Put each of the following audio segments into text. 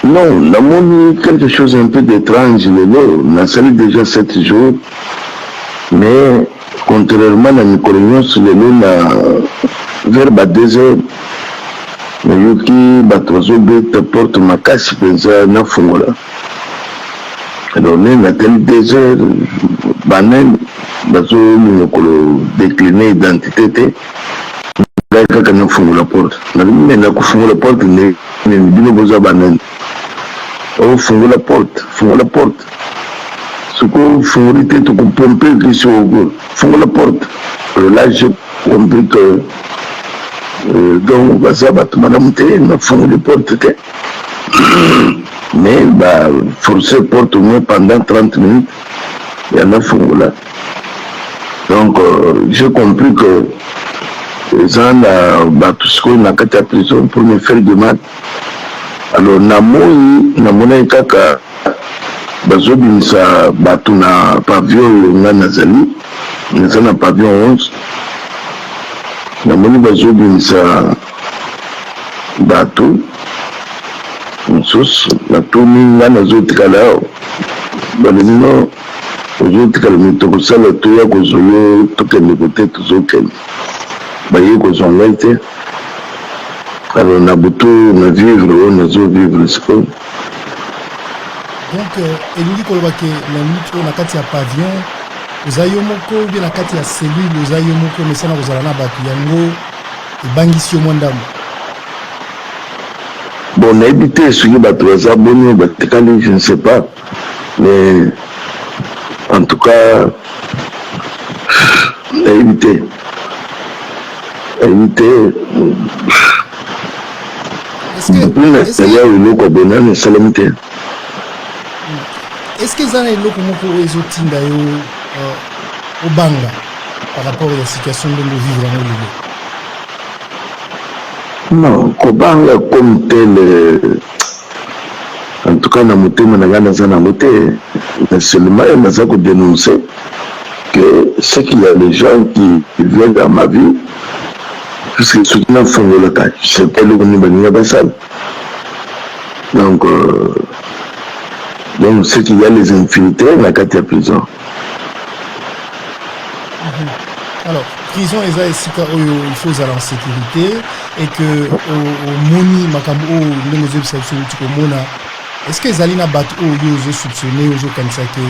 Non, la monnaie, quelque chose un peu d'étrange, on a sali déjà 7 jours, mais contrairement à Nicolas, vers 2 heures, nayoki bato bazobeta porte makasi mpenza nafungola. Alors na telle 2 heures banani bazolinga décliner identité te ngai kaka nafungola porte nalimenda kufungola porte bino boza banani ofungola porte soko fungoli te tokopompe kisi fungola porte. Alors là j'ai compris que donc baza bato malamu te nafungoli porte te mais forcer porte au moins pendant 30 minutes ya nafungola. Donc j'ai compris que eza na bato sikoyo na kati ya prison pour me faire de mal. Alors namonaki kaka bazobimisa bato na pavillon oyo nga nazali eza na pavillon 11 namoni bazobimisa bato mosusu natuni nga nazotikala awa balelino ozotikala mitokosala toya kozwa yo tokende kote tozokende baye kozwa ngai te. Alors na butu na vivre oyo nazovivre sikoyo. Donc elingi koloba ke na minute oyo na kati ya pavillon oza yo moko ubie na kati ya cellule oza yo moko mesana kozala na bato yango ebangisi yo mwa ndambo. Bon nayebi te soki bato baza boni batikali je ne sais pas, mais en tout cas nayebi te ya eloko bonani esalami te. Est-ce que eza na eloko moko oyo ezotinda yo obanga par rapport à la situation ndenge ovivre yango lelo? Non, kobanga comme tel en tout cas na motema na ngai naza nango te, mais seulement naza kodénoncer que ce qu'il y a des gens qui viennent dans ma vie puisque soki nafungolaka je sais pas eloko nini baninga basala. Donc c'est qu'il y a les infiltrés na kati ya prison. Alors prison eza esika oyo il faut ozala en sécurité et que omoni makambo oyo ndenge ozobisa biso uti komona est-ce que ezali na bato oyo yo ozosoupçonne ozokanisa ke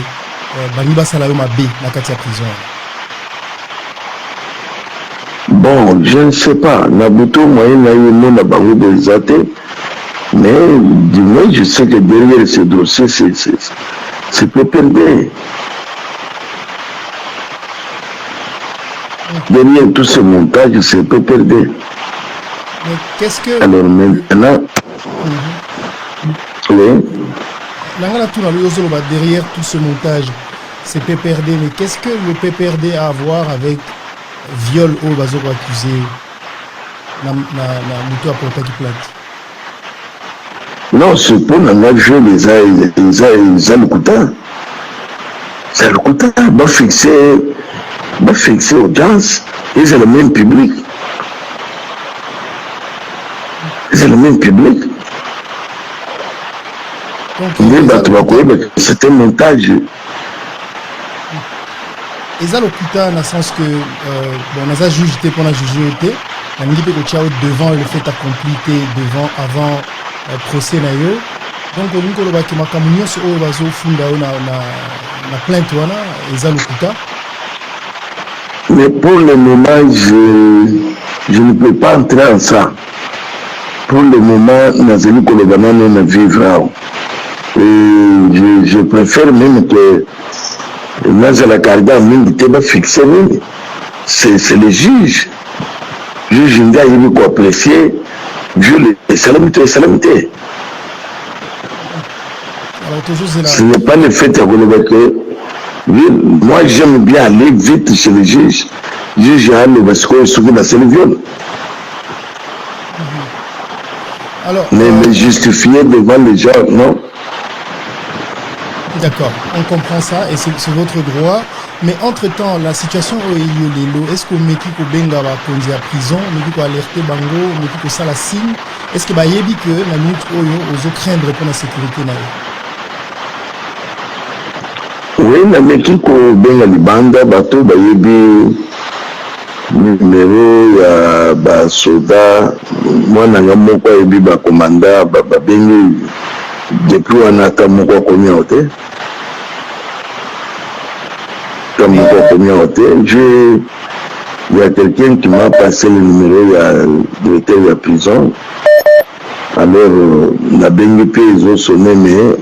balingi basala yo mabe na kati ya prison? Bon, je ne sais pas. Nabuto moyen na yo mona bango eza te, mais du moins je sais que derrière ce dossier c'est PPRD. Derrière tout ce montage, c'est PPRD. Mais qu'est-ce que... Alors maintenant... Oui. Derrière tout ce montage, c'est PPRD. Mais qu'est-ce que le PPRD a à voir avec viol au bazoko accusé na moto à porter plainte? Non, c'est pour la jeu les alukouta. C'est alukouta, va fixer audience, ils ont le même public. C'est un montage. Ils ont l'hôpital dans le sens que on a jugé pour la juger, on a mis devant le fait accompli avant procès nayo. Donc on a dit que makamunyo so bazo funda na plainte wana ils ont l'hôpital. Mais pour le moment, je ne peux pas entrer en ça. Pour le moment, Nazeli Kolobana ne vivra. Je préfère même que Nazala Karda m'a fixé. C'est le juge. Le juge n'a pas apprécié. Vu les salamités. Ce n'est pas le fait que moi j'aime bien aller vite chez le juge. Le juge a le parce que souvent c'est le viol. Alors, mais justifier devant les gens, non. D'accord, on comprend ça et c'est votre droit. Mais entre-temps, la situation est-ce que Meki Benga va conduire à prison, Meki ko alerter Bango, Meki ko ça la signe, est-ce que bayebi que na minute oyo ozo craindre pour la sécurité na oui na meki ko benga libanda bato bayebi numéro ya basoda mwana nga moko ayebi bakomanda babengi depuis wana ata moko akomi awa te il y a quelqu'un qui m'a passé le numéro du directeur de la prison. Alors, na bengi pe ils ont sonné, mais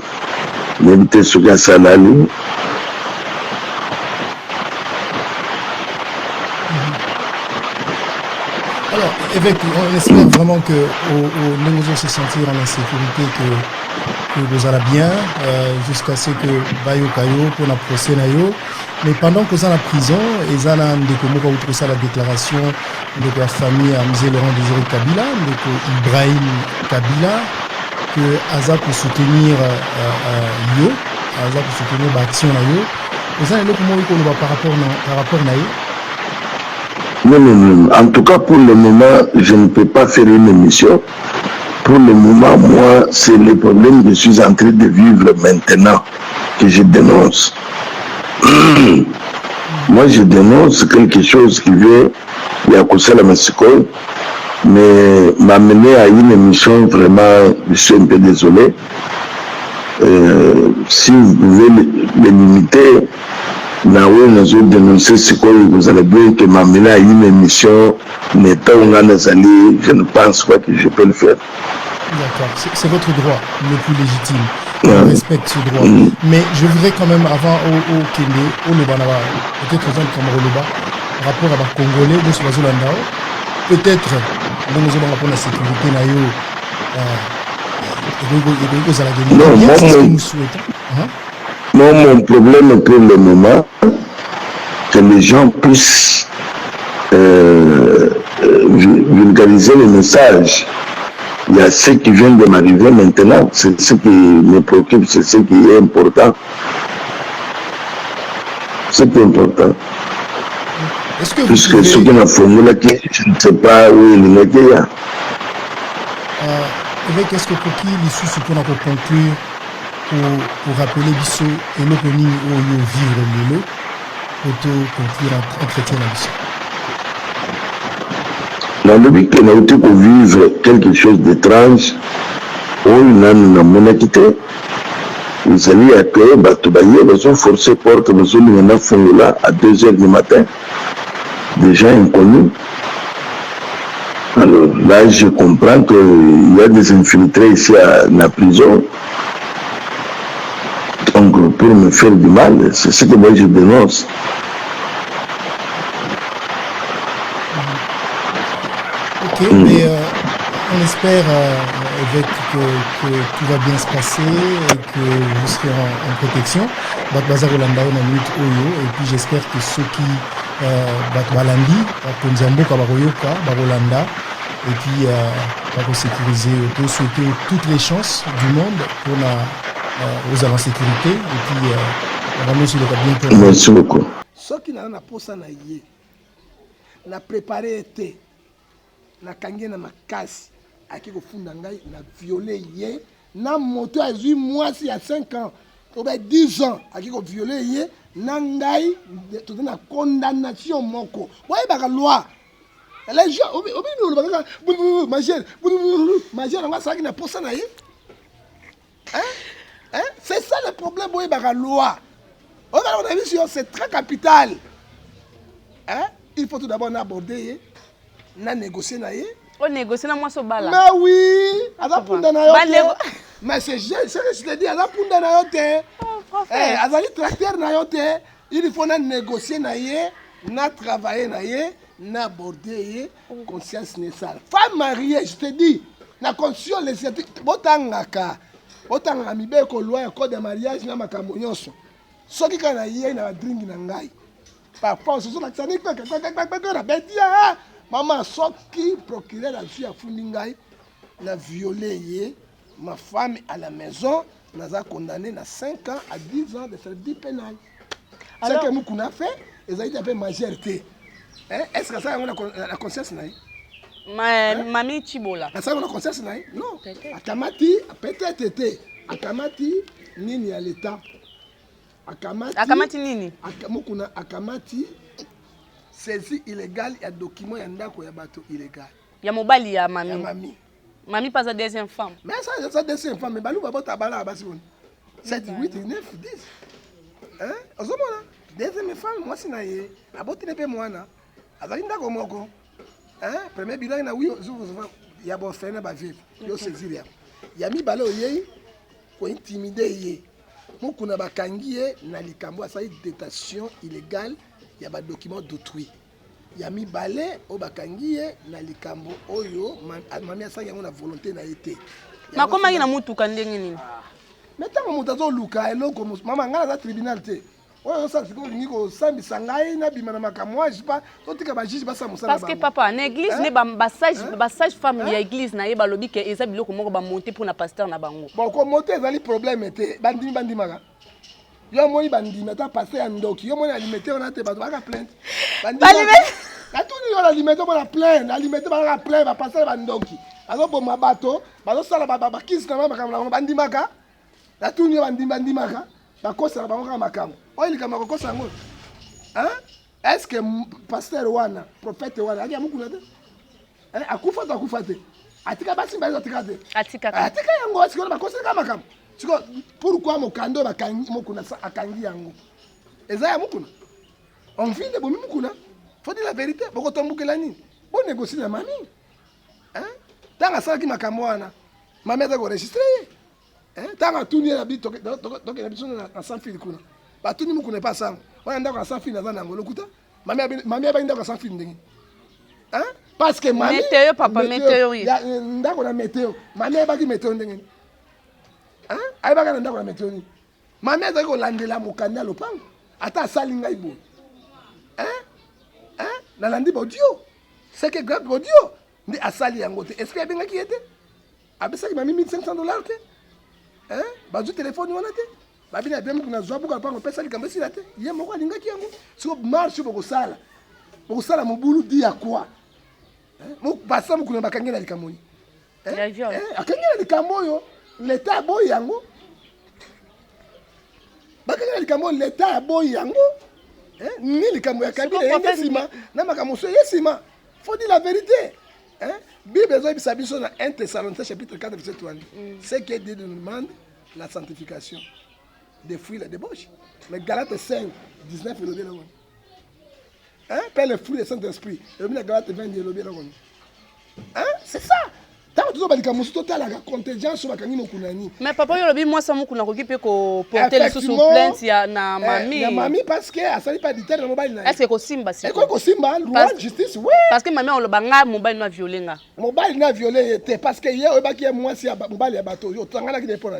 n'habité sur la salali. Alors, évêque, on espère vraiment que nous allons se sentir en insécurité, que vous allez bien, jusqu'à ce que Bayo Kayo pour la procès nayo. Mais pendant que vous êtes en prison, ils ont outre ça la déclaration de la famille à M. Laurent Désiré Kabila, de Ibrahim Kabila, que Aza pour soutenir Yo, Aza pour soutenir l'action Nayo. Vous avez comment par rapport à Yo? Non. En tout cas, pour le moment, je ne peux pas faire une émission. Pour le moment, moi, c'est le problème que je suis en train de vivre maintenant que je dénonce. Moi, je dénonce quelque chose qui vient de la Mexico, mais m'amener à une émission, vraiment, je suis un peu désolé. Si vous pouvez le limiter, nous avons dénoncé ce que vous allez bien que m'amener à une émission, je ne pense pas que je peux le faire. D'accord, c'est votre droit le plus légitime. Je respecte ce droit. Mais je voudrais quand même, avant au Kende, au Nobanaba, peut-être aux gens comme Roloba, rapport à la Congolais, de Swazolanda, peut-être, nous avons rapport à la sécurité, c'est ce que nous souhaitons. Non, mon problème pour le moment, que les gens puissent vulgariser le message. Il y a ce qui vient de m'arriver maintenant, c'est ce qui me préoccupe, c'est ce qui est important. C'est important. Puisque ce qu'on a formulé, je ne sais pas où il est là. Est-ce que pour qui l'issue ce qu'on a conclure pour rappeler Bissot et l'opinion où il vivre le pour conclure un chrétien à Bissot? Dans le but qu'on a été pour vivre quelque chose d'étrange, on a mon quitté. Vous savez que ils ont forcé porte, ils ont fait là à 2h du matin, des gens inconnus. Alors là, je comprends qu'il y a des infiltrés ici à la prison. Donc pour me faire du mal, c'est ce que moi je dénonce. Ok, mais on espère avec que tout va bien se passer et que vous serez en protection. Bazar Rolanda on a minute Oyo et puis j'espère que ceux qui Balandi, Konzambo Kabaroyoka, Barolanda et puis pour sécuriser, pour souhaiter toutes les chances du monde pour aux avants sécurité et puis on va nous sur le bien. Merci beaucoup. Ceux qui n'ont pas ça na préparé été na kange na makasi aki ko funda ngai na violer yé na moto a 8 mois si à 5 ans ou bien 10 ans aki ko violer yé na ngai tout na condamnation moko ouais ba loi les gens obi ba majeur on va ça qui na posa na yé hein c'est ça le problème ouais ba loi on a vu sur c'est très capital hein il faut tout d'abord aborder na négocier na ye. On négocie na moi so bala. Mais oui, ada punda na yo. Mais c'est je te dis ada punda na yo te. Azali tracteur na yo te, il faut na négocier na ye, na travailler na ye, na aborder ye conscience naissale. Femme mariée, je te dis, na conscience les botangaka. Botanga mibe ko loi code de mariage na makambo nyonso. Soki kana ye na drink na ngai. Parfois on se sent la tanique na bedia. Maman, ce qui procurait la fille à Fundingaï, n'a violé ma femme à la maison, n'a condamné à 5 ans à 10 ans de service pénal. C'est ce que nous avons fait, ils ont été un peu majorité. Est-ce que ça a la conscience? Mami Chibola. Ça on a conscience là? Non. Akamati peut-être akamati nini à l'état. Akamati nini? Mukuna akamati saisie illégale ya document ya ndako ya bato illégal. Ya mobali ya mami. Ya mami. Mami pas sa deuxième femme. Mais ça deuxième femme mais balou ba bota bala basi bon. 7 8 9 10. Hein? Ozomona. Deuxième femme moi sinaye. Aboti ne pe mwana. Azali ndako moko. Hein? Premier bilan na oui ya bo fena ba vivre. Yo saisir ya. Ya mi balo yei ko intimider yé. Mukuna bakangi ye na likambo asali détention illégale ya ba document d'autrui. Ya mi balé o bakangi ye na likambo oyo mami asali yango na volonté na été. Makoma ina mutuka ndenge nini? Mais tant que zo luka eloko mama ngala za tribunal te. Oyo sa siko lingi ko sambi sangai na bimana makamwa jipa to tika ba juge ba sa musala ba. Parce que papa na église ne ba sage femme ya église na ye ba lobi ke eza biloko moko ba monter pour na pasteur na bango. Bon ko monter ezali problème te bandimi maka. Yo moi bandimi ta pasteur ya ndoki yo moi alimenter on a te ba plainte. Bandimi. Katuni yo alimenter on a plainte alimenter ba plainte ba pasteur ba ndoki. Azo boma bato bazo sala ba kiss na mama bandimi maka. Katuni yo bandimi maka. Ba kosa ba maka makambo. Oyi kama kokosa ngo. Hein? Est-ce que pasteur wana, prophète wana, agia mukuna te? Hein? Akufa to akufa te. Atika basi mbazo atika te. Atika yango siko ba kosa kama kama. Siko pourquoi mokando bakangi mukuna sa akangi yango. Eza ya mukuna. On vit de bomi mukuna. Faut dire la vérité, boko tombukela nini? Bon négocier na mami. Hein? Tanga sala ki makambo wana. Mami aza ko registrer. Hein? Tanga tuni na bito donc na biso na sans fil kuna. Ba tuni mukuna pas ça. Wana ndako sans fil na za ngolo kuta. Mami aba ndako sans fil ndenge. Hein? Parce que mami météo papa météo oui. Ya ndako na météo. Mami aba ki météo ndenge. Hein? Aba ka ndako na météo ni. Mami aza ko landela mokanda lopango. Ata sali ngai bo. Hein? Hein? Na landi bodio. C'est que grave bodio. Ndi asali yango te. Est-ce que benga ki ete? Abisa ki mami $1,500 te. Hein? Bazu téléphone wana te. Babina bien kuna zwa buka pango pesa likambe sila te. Ye moko alinga ki yango. So marche boko sala. Boko sala mobulu di ya kwa. Hein? Mo pasa mo kuna bakangela likamoni. Hein? Akangela likambo yo l'état boy yango. Bakangela likambo l'état boy yango. Hein? Ni likambo ya kabila yesima na makamoso yesima. Faut dire la vérité. Hein? Bible a dit dans 1 Thessaloniciens chapitre 4 verset 3. C'est que Dieu nous demande la sanctification. Des fruits et la débauche. Mais Galates 5, 19 il est là. Hein? Père le fruit du Saint-Esprit. Et le Galates 20 il est là. Hein? C'est ça. Tant que tu as dit total la contingence sur la kanino kunani. Mais papa yo lobi moi ça mukuna ko kipe ko porter le sous plainte ya na mami. Na mami parce que ça n'est pas dit terre mobile na. Est-ce que ko simba si? Ko simba loi justice oui. Parce que mami on lo banga mobile na violer nga. Mobile na violer était parce que hier ba ki moi si mobile ya bato yo tangana ki dépend.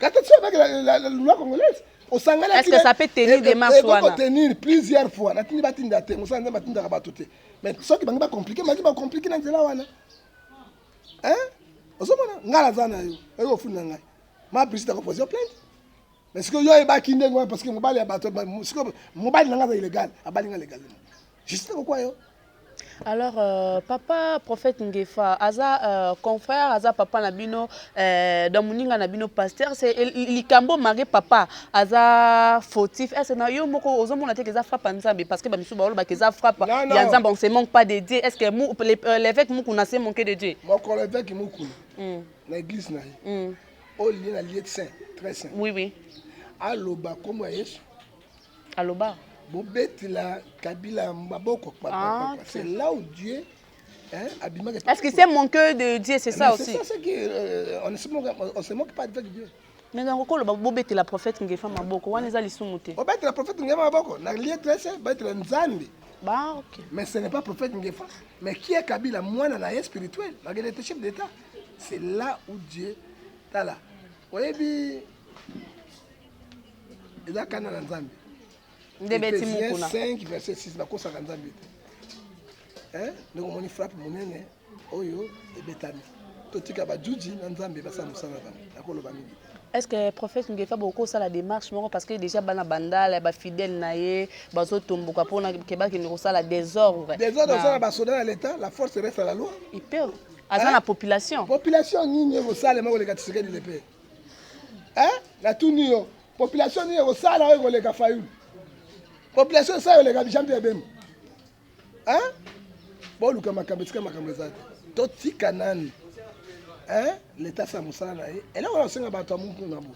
Quand tu avec la loi congolaise au sangala. Est-ce que ça peut tenir des marches wana? Tenir plusieurs fois. Na tini batinda te, musanza batinda ka bato te. Mais ce qui banga ba compliqué, mais ba compliqué na nzela wana. Hein? Ozomona ngala zana yo. Eko funa ngai. Ma président ko poser plainte. Mais ce que yo e ba kinde ngwa parce que mobile ya bato ce que mobile nanga illégal, abali nga légal. Juste quoi yo? Alors, papa, prophète Ngefa, Aza, confrère, Aza, papa Nabino, dans Mouninga Nabino, pasteur, c'est Likambo, Marie, papa, Aza, fautif. Est-ce que yo moko, aux hommes, on a dit que ça frappe ensemble parce que Bamisou Baolo, que ça frappe, il y a ensemble, on se manque pas de Dieu. Est-ce que l'évêque Moukou n'a pas manqué de Dieu? Mon l'évêque Moukou, l'église n'a au lieu de lieu saint, très saint. Oui, oui. Aloba, comment est-ce? Aloba. La Kabila Mbaboko. C'est là où Dieu abîme. Est-ce que c'est mon cœur de Dieu, c'est ça aussi? C'est ça, c'est qu'on ne se moque pas de Dieu. Mais dans le cas, Bobette la prophète Ngefa Maboko, on est allé sous monter. Bobette la prophète Ngefa Maboko, la lié très simple, Bobette la Nzambi. Bah, ok. Mais ce n'est pas prophète Ngefa. Mais qui est Kabila, moi, dans la spirituelle, malgré le chef d'État. C'est là où Dieu est là. Vous voyez, il y a un Nzambi. Ephésiens 5 verset 6 bakosaka nzambe te ndenge omoni frappe monene oyo ebetami totika bajuji na nzambe basala mosala na bango nakoloba mingi Est-ce que prophète Ngefa beaucoup ça la démarche parce que déjà bana bandala ba fidèle naie bazo tomboka pona keba ki ça la désordre. Désordre ça ba soda l'état, la force reste à la loi. Il peut à la population. Population ni au sale mais les gars de l'épée. Hein? La tout nio. Population ni au sale avec les gars fayu. Population ça les gars jamais bien. Hein? Bon luka makambetsika makambezate. Toti kanani. Hein? L'état ça moussa na e. Et là on a senga bato amuku na bo.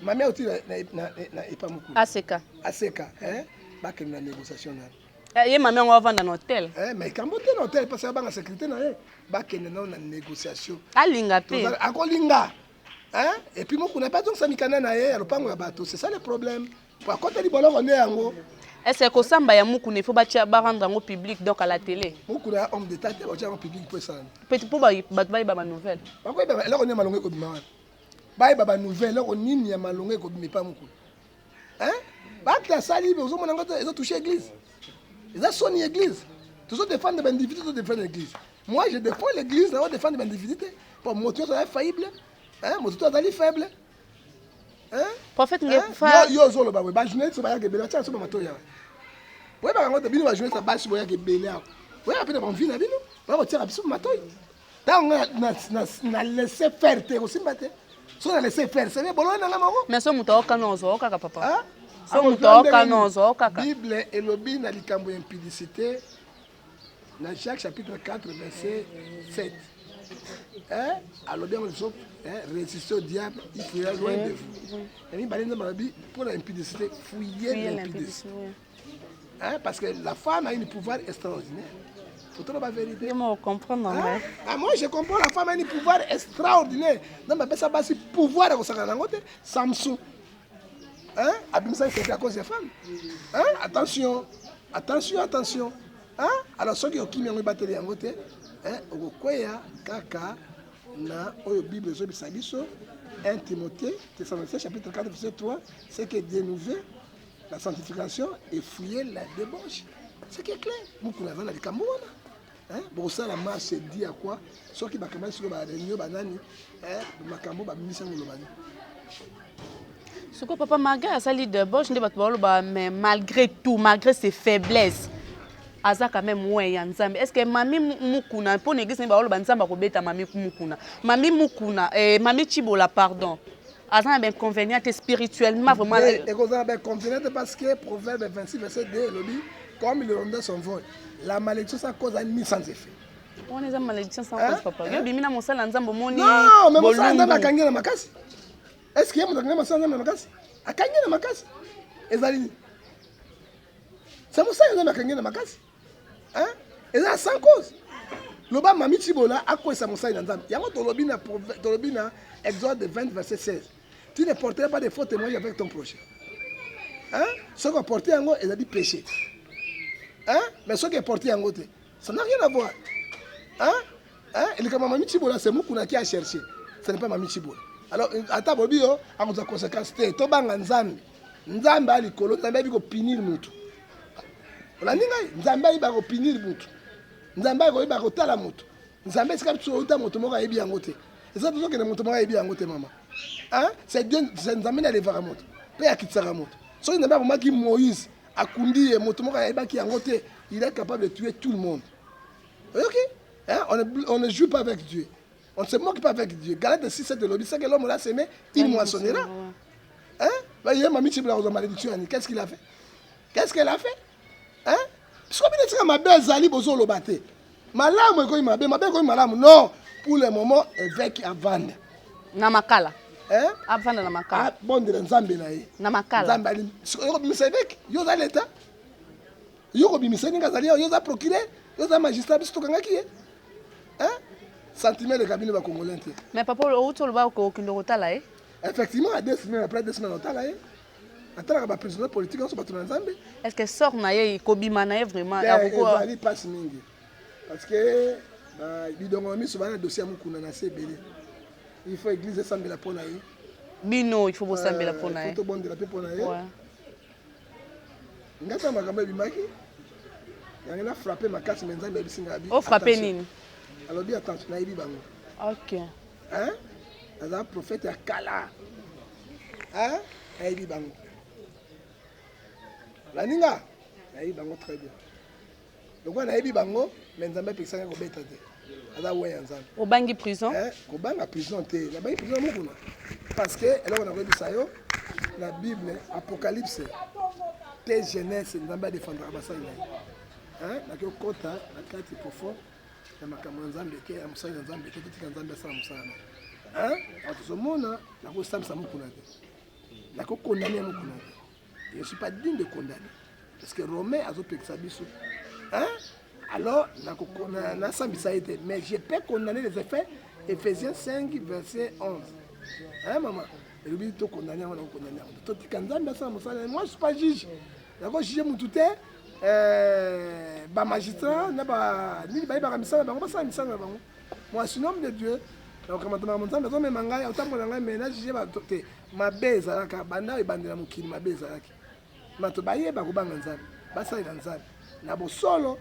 Mami oti na epa muku. ACK. ACK, hein? Ba que na négociation na. Ye mami on va vendre dans hôtel. Mais quand boté dans hôtel parce que ba sécurité na e. Ba que na négociation. Alinga pe. Akolinga. Hein? Et puis muku na pas donc ça mikana na e, lopango ya bato. C'est ça le problème. Pour côté di bolo on est yango. Est-ce que Samba ya muku ne faut pas rendre au public donc à la télé? Muku na homme d'état te ba au public pour ça. Peut-être pour ba ba nouvelle. Pourquoi là on est malongé ko bima. Ba ba nouvelle là on nini ya malongé ko bima pas muku. Hein? Ba que ça libre aux hommes ils ont touché l'église. Ils ont sonné l'église. Tous autres défendent l'individu, tous défendent l'église. Moi je défends l'église, là on défend l'individu pour montrer que ça est faillible. Hein? Montrer que ça est faible. Hein? Prophète Ngefa. Yo zo lo ba we ba journaliste ba ya ke bela tsa so ba matoya. Oui, par contre, bino va jouer sa base boya ke belé. Oui, après on vient na bino. On va tirer absolument matoy. Tant on a laissé faire te aussi maté. So on a laissé faire, c'est bien bon na ngama ko. Mais so muto okanozo okaka papa. Hein? So muto okanozo okaka. Bible et lobi na likambo impudicité. Dans Jacques chapitre 4 verset 7. Hein? Alors bien on dit résister au diable, il fuira loin de vous. Et bien pour l'impudicité, fouiller l'impudicité. Hein? Parce que la femme a un pouvoir extraordinaire. Il faut la vérité. Moi, comprendre. Hein? Ah, moi, je comprends, la femme a un pouvoir extraordinaire. Donc, ça va pouvoir Samson. Hein? Abimsa, c'est à cause des femmes. Hein? Attention, attention, attention. Hein? Alors, ceux qui ont mis en batterie en côté, au Koya, Kaka, na oyo Bible zo bisabiso 1 Timothée chapitre 4 verset 3 c'est que dénouer la sanctification et fouiller la débauche. C'est qui est clair. Beaucoup la vana likambo wana. Hein? Bon ça la marche dit à quoi? Ceux qui bakama sur ba réunion banani makambo ba misa ngolobani. Ce que papa malgré ça li débauche ne ba mais malgré tout malgré ses faiblesses aza quand même moins ya nzambe. Est-ce que mami mukuna pour l'église ne ba lo banzamba ko beta mami mukuna. Mami mukuna mami Chibola pardon. Aza un inconvénient spirituellement vraiment. Et qu'on a un inconvénient parce que Proverbe 26 verset 2 le dit comme il rondait son vol. La malédiction ça cause un mis sans effet. On est en malédiction sans cause papa. Yo bimina mosala nzambo moni. Non, mais mosala nzambo akangela makasi. Est-ce qu'il y a mon mosala nzambo makasi? Akangela makasi. Ezali. C'est mosala nzambo akangela makasi. Hein? Et ça sans cause. Loba mami Chibola a quoi ça mosala nzambo. Yango tolobina Exode 20 verset 16. Tu ne porteras pas de faux témoignages avec ton prochain. Hein? Ce qu'on portait en haut, il a dit péché. Hein? Mais ce qui est porté en haut, ça n'a rien à voir. Hein? Hein? Et le Mamami Chibola, c'est Moukouna qui a cherché. Ce n'est pas Mamami Chibola. Alors, à ta bobio, à vos conséquences, tu vas en Nzambi. Nzambi a l'icolo, Nzambi a pinir moutou. On a dit, Nzambi a pinir moutou. Nzambi a tala moutou. Nzambi a capturé autant moutou, moi, il y a bien côté. Et ça, tout ce que le moutou, moi, il y a bien côté, maman. Hein? C'est Dieu, c'est Nzambi a levé à moutou. Père qui t'a moutou. So il n'a pas vraiment qui Moïse a Kundi et Motomoka qui a côté, il est capable de tuer tout le monde. Ok? Hein? On ne joue pas avec Dieu. On ne se moque pas avec Dieu. Galate 6, 7 de l'obéissance, c'est que l'homme l'a semé, il moissonnera. Hein? Il y a Mamie Chibla aux malédictions. Qu'est-ce qu'il a fait? Qu'est-ce qu'elle a fait? Hein? Parce que je ma belle Zali Bozo Lobate. Malam est ma belle, malam. Non, pour le moment, évêque à vendre. Namakala. Hein? Avanda na makala. Ah, bon de Nzambe na ye. Na makala. Nzambe ali. Yo bimisebek, yo za l'état. Yo bimiseni ngazali, yo za procureur, yo za magistrat biso kangaki ye. Hein? Sentiment de cabinet ba congolais. Mais papa o to ba ko kindo tala eh. Effectivement, à 2 semaines après 2 semaines tala eh. Attends ba président politique on se battre Nzambe. Est-ce que sort na ye ko bima na ye vraiment pourquoi ali passe mingi. Parce que ba bidongo mi so ba na dossier mukuna na sebele. Il faut église sambela pona ye. Bino, il faut vous sambela pona ye. Il faut bon de la pona ye. Ouais. Ngata makambe bimaki. Yangena frapper ma casse Nzambe bisinga bi. Oh frapper nini? Alors dis attention, na yebi bango. OK. Hein? Un prophète à Kala. Hein? Aïe bango. La ninga? Aïe bango très bien. Donc on a aïe bango, mais nzambe pekisa ko beta te. Ala ouais nzambe. Au bangi prison. Hein? Ko banga prison te. La bangi prison mo kuna. Parce que elle on a dit ça yo. La Bible Apocalypse. Tes jeunesse nzambe défendra basa ina. Hein? Na ko kota na kati profond. Na makambo nzambe ke ya musala nzambe ke tika nzambe sa musala. Hein? Atuzomona na ko samsa mo kuna te. Na ko condamner mo kuna te. Je ne suis pas digne de condamner. Parce que Romain a fait ça. Hein? Alors, mais je peux condamner les effets. Ephésiens 5, verset 11. Hein, maman? Je vais te condamner. Moi, je ne suis pas juge. D'accord, juge mon tout est. Magistrat, moi, je suis un homme de Dieu. Donc, quand je suis un homme de Dieu, ma bise à la banda et bandela mukini ma bise à la mato baye ba kubanga nzambe basa ila nzambe na bo solo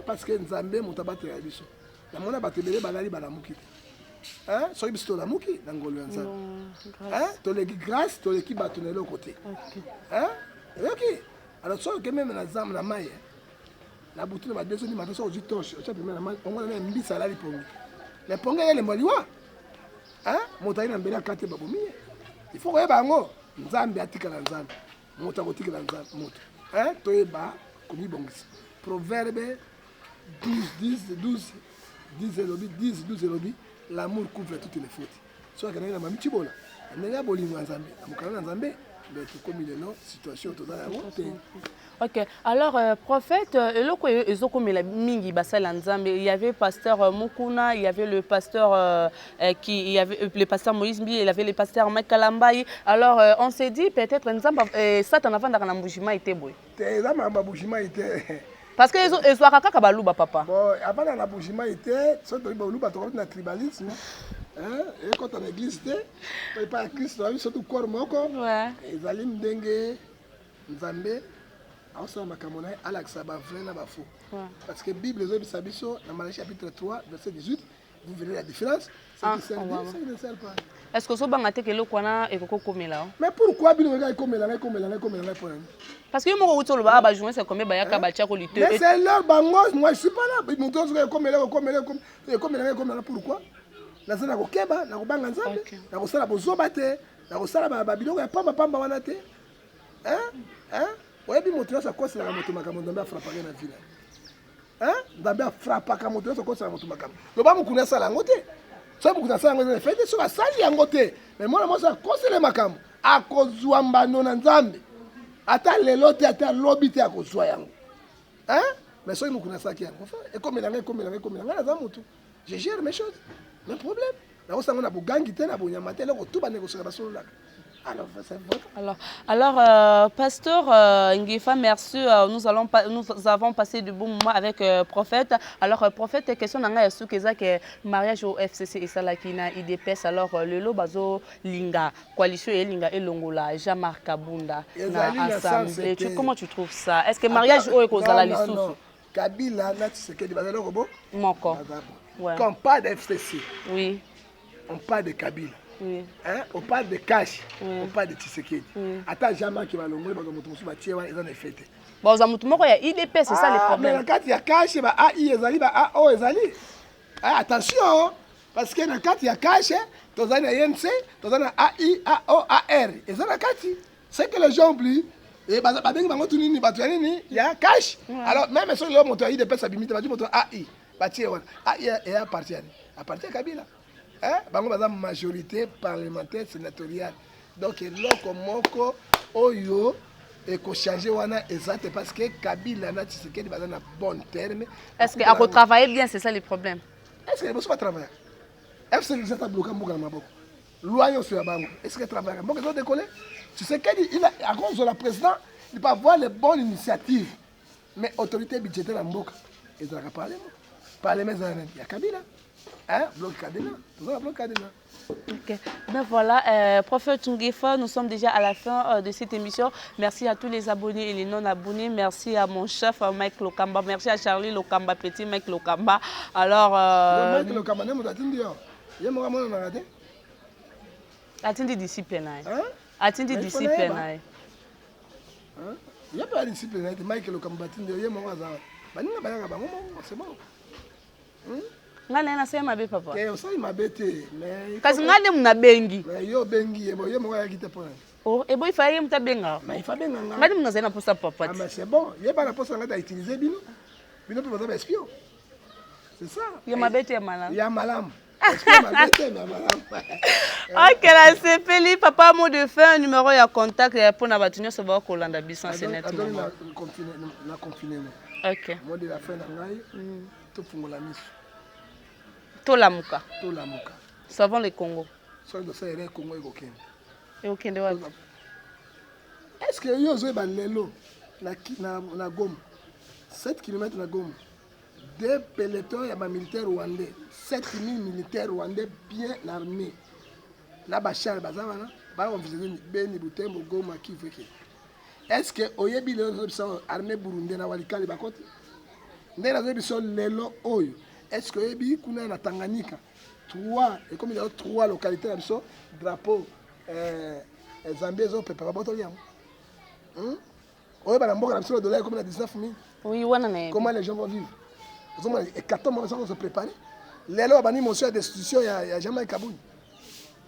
parce que nzambe mutabate ya biso na mona batebele balali bala mukiti so biso la muki na ngolo ya nzambe to leki grâce to leki bato na l'autre côté OK alors so que même na nzambe na maye na butu na ba deso ni mato so oji torche o chape na maye on na mbisa la lipongi na ponga ele moliwa motayi na mbele akate babomi. Il faut que bango nzambe atikala nzambe moto akotikala nzambe moto toyeba komi bongisi proverbe 12 elobi l'amour couvre toutes les fautes so kana na mami chibola ndenge bolingo nzambe amukana na nzambe mais comme il est non situation totale ya moto. Ok, alors prophète, il y avait pasteur Mukuna, il y avait le pasteur il y avait le pasteur Moïse Mbi, il y avait le pasteur Mike Kalambayi. Alors on s'est dit peut-être ça t'en avant dans Mbushima était beau. Parce que ils sont à Kakabalouba papa. Bon, avant dans la Mbushima était, ça doit être un tribalisme. Et quand on église, il n'y a pas Christ, il y a surtout corps moko. Ouais. Ils allaient m'dengue, Nzambe. Alors, makamona alaksa ba vrai na ba faux. Parce que Bible les Sabiso dans Malachie chapitre 3 verset 18, vous verrez la différence, c'est qui sert bien, c'est qui ne sert pas. Est-ce que so bangate ke lokwana e koko komela? Mais pourquoi bino ga komela pour parce que mo utolo ba ba joindre c'est comme ba yaka ba tia ko lite. Mais c'est leur bango, moi je suis pas là. Mon tozo komela pourquoi? Na zana ko keba na ko banga nzambe, na ko sala bozoba te, na ko sala ba biloko ya pamba wana te. Ouais, bien moto ça cause la moto makamo ndambe frapper na ville. Ndambe frapper ka moto ça cause la moto makamo. Le ba mukuna sala ngote. Ça mukuna sala ngote fait sur la salle ya ngote. Mais moi ça cause le makamo. A kozwa mbano na nzambe. Ata lelo te ata lobi te akozwa yango. Mais ça mukuna sala ki yango. Et comme la za moto. Je gère mes choses. Le problème. Na ko sanga na bugangi te na bonyama te loko tuba négocier ba solo la. Alors, pasteur Ngefa, merci. Nous avons passé de bons moments avec prophète. Alors, prophète, question nanga sous que mariage au FCC et ça là qui na IDPS. Alors, le lo bazo linga coalition et linga et longola Jean-Marc Kabunda na assemblée. Comment tu trouves ça? Est-ce que mariage au ekozala lissu? Non. Kabila na Tshisekedi bazalo robo. Moko. Quand on parle de FCC. Oui. On parle de Kabila. Oui. On parle de cash, on parle de Tshisekedi. Attends, jamais qui va l'ongler, parce que mon tour va tirer, ils ont des fêtes. Bon, vous avez tout le monde, il y a IDP, c'est ça le problème. Mais quand il y a cash, il y a AI, il y a AO, attention, parce que quand il y a cash, tu as un INC, tu as un AI, AO, AR. Ils ont la carte. C'est que les gens oublient. Et il y a cash. Alors, même si le moteur IDP, ça limite, il y a AI. AI appartient à Kabila. Bango baza majorité parlementaire sénatoriale. Donc loko moko oyo et ko changer wana exact parce que Kabila na Tshisekedi baza na bon terme. Est-ce que à travailler bien, c'est ça le problème? Est-ce que vous pas travailler? Est-ce que vous êtes bloqué mbuka na maboko? Loyo sur bango. Est-ce que travailler? Moko zo décoller. Tshisekedi il a à cause de la président, il peut avoir les bonnes initiatives. Mais autorité budgétaire na mboka, ils ont parlé. Parlement il y a Kabila. Bloc Kadena. Okay. Ben voilà, prophète Ngefa, nous sommes déjà à la fin de cette émission. Merci à tous les abonnés et les non-abonnés. Merci à mon chef Mike Lokamba. Merci à Charlie Lokamba, petit Mike Lokamba. Alors, Mike Lokamba, il y a un disciple. atindi discipline naye. Il y a pas de discipline, Michael Okambatine, il y a mon hasard. C'est bon. Ngana na sema be papa. Ça il m'a bêté, mais kasi ngane mna bengi. Mais yo bengi, yo mo ya kite pona. Oh, et bon il fallait mta benga. Mais il fa benga. Ngane mna zena pour ça papa. Ah mais c'est bon, il y a pas la poste ngata utiliser bino. Bino peut pas espion. C'est ça. Il y a ma bête et malam. Il y a malam. Espion ma bête mais malam. OK, là c'est Feli papa mot de fin numéro ya contact pour na batunyo so ba ko landa bisan senet. Na confiné. OK. Mot de la fin na ngai. To fungola miso. Tolamuka. Tolamuka. Savons le Congo. Soit de ça le Congo et Gokende. Et Okende wa. Est-ce que yo zo ba lelo na Goma 7 km na Goma. Deux pelotons ya ba militaires rwandais, 7000 militaires rwandais bien armés. Na ba char bazana ba on faisait Beni Butembo Goma Kiveke. Est-ce que oyebi les options armées burundais na walikali bakote? Ndena zo biso lelo oyo. Est-ce que oyebi kuna na Tanganyika 3 et comme il y a 3 localités là biso drapeau Zambie zo pepe ba botoliam. Oyebi na mboka na biso le dollar comme na 19000. Oui, wana na. Comment les gens vont vivre? Ils ont 14 mois de se préparer. Les lois banni motion de destitution, il y a jamais Kaboul.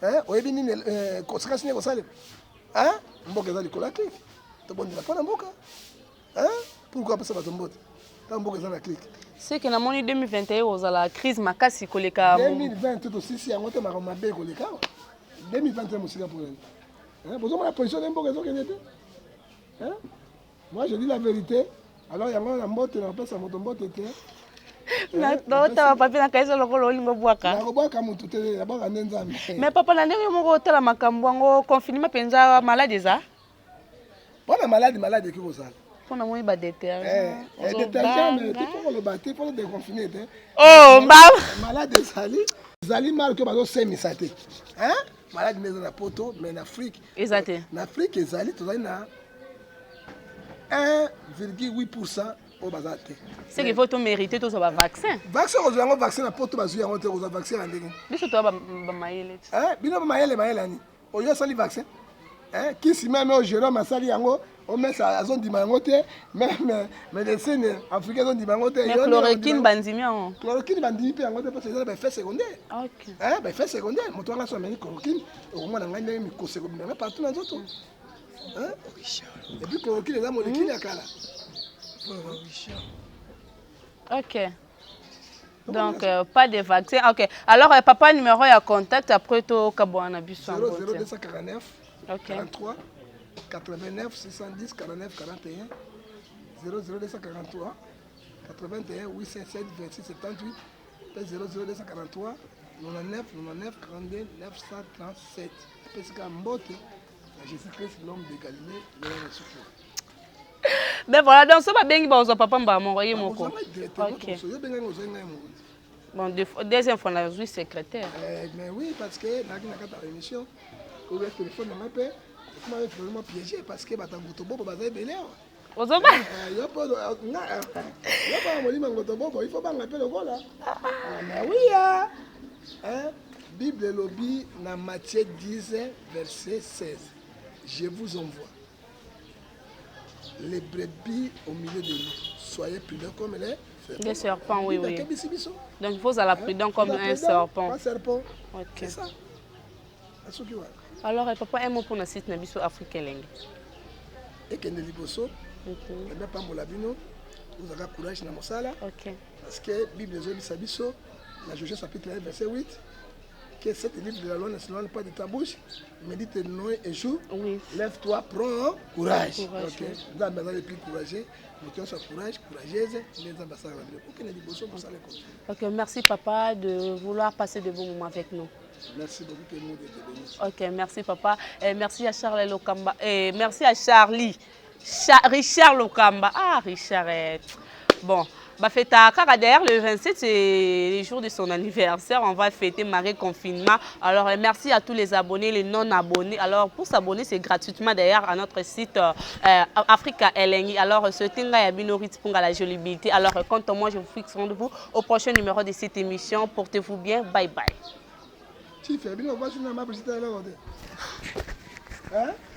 Hein? Au début, conséquence n'est pas ça. Hein? Mboka za likola clic. To bon la pas mboka. Hein? Pourquoi pas ça va tomber? Tant mboka za la clic. C'est que na moni 2021 oza la crise makasi koleka. 2020 tout aussi si angote maroma be koleka. 2021 musika pour elle. Hein? Besoin la position de mboka zo kenete. Hein? Moi je dis la vérité. Alors il y a un mbote na pesa moto mbote te. Na tota papi na kaiso lokolo olingo bwaka. Na bwaka mutu te na bwaka nzambe. Mais papa na ndenge moko tala makambo ngo confinement penza malade za. Bona malade ki bozala. Pona moi ba détergent. Détergent mais pour le battre pour le déconfiner te. Oh mbaba. Malade zali mal que bazo semisa te. Hein? Malade mais na poto mais en Afrique. Exacté. En Afrique ezali tozali na 1,8% au bazate. C'est qu'il faut tout mériter tout ça vaccin. Vaccin aux gens vaccin na poto bazu yango te aux vaccin andenge. Biso to ba maele. Hein? Bino maele ani. O yo sali vaccin. Hein? Qui si même au Jérôme asali yango o met sa zone di mango te même médecine africaine zone di mango te. Mais chloroquine bandimi en. Chloroquine bandimi pe yango te parce que c'est effet secondaire. OK. Hein? Effet secondaire. Moto nga so meni chloroquine au moins nga ndenge mi secondaire mais partout na zoto. Hein? Et puis chloroquine est la molécule ya kala. OK. Donc, pas de vaccin. OK. Alors, papa, numéro et contact après tout Kabouana Bisson. 0249 43 89 610 49 41 00243 81 857 26 78 00243 99 99 42 937. Parce qu'à Mbote, Jésus-Christ, l'homme de Galilée, le secours. Mais voilà, donc ça va bien que vous papa m'a envoyé mon compte. OK. Bon, deuxième fois, on a secrétaire. Mais oui, parce que dans la émission, le téléphone m'a vraiment piégé parce que Batangoto Bobo bazay belé. Ozoba. Il faut pas m'appeler le voilà. Mais oui, hein. Bible lobby dans Matthieu 10 verset 16. Je vous envoie les brebis au milieu de nous. Soyez prudents comme les serpents, oui. Donc il faut être prudent comme un serpent. Un serpent. OK. C'est ça. Alors, papa, un mot pour le site Nabiso africain. Et que nous liboso, mais pas mon labino, vous avez courage dans mon sala. OK. Parce que la Bible est Sabiso, la Josué chapitre 1, verset 8, que cet livre de la loi ne se pas de ta bouche, médite nuit et jour. Oui. Lève-toi, prends courage. OK. Nous avons les plus courageux, nous sommes courageuse, les ambassadeurs. OK, merci papa de vouloir passer de bons moments avec nous. Merci beaucoup que nous d'être venus. OK, merci papa. Et merci à Charles Lokamba. Et merci à Charlie. Richard Lokamba. Ah, Richard. Bon, bah fêta d'ailleurs le 27 c'est le jour de son anniversaire, on va fêter Marie confinement. Alors merci à tous les abonnés, les non abonnés. Alors pour s'abonner c'est gratuitement d'ailleurs à notre site Africa Elengi. Alors ce tinga ya binorit pour la jolie. Alors quant à moi je vous fixe rendez-vous au prochain numéro de cette émission. Portez-vous bien, bye bye. Hein?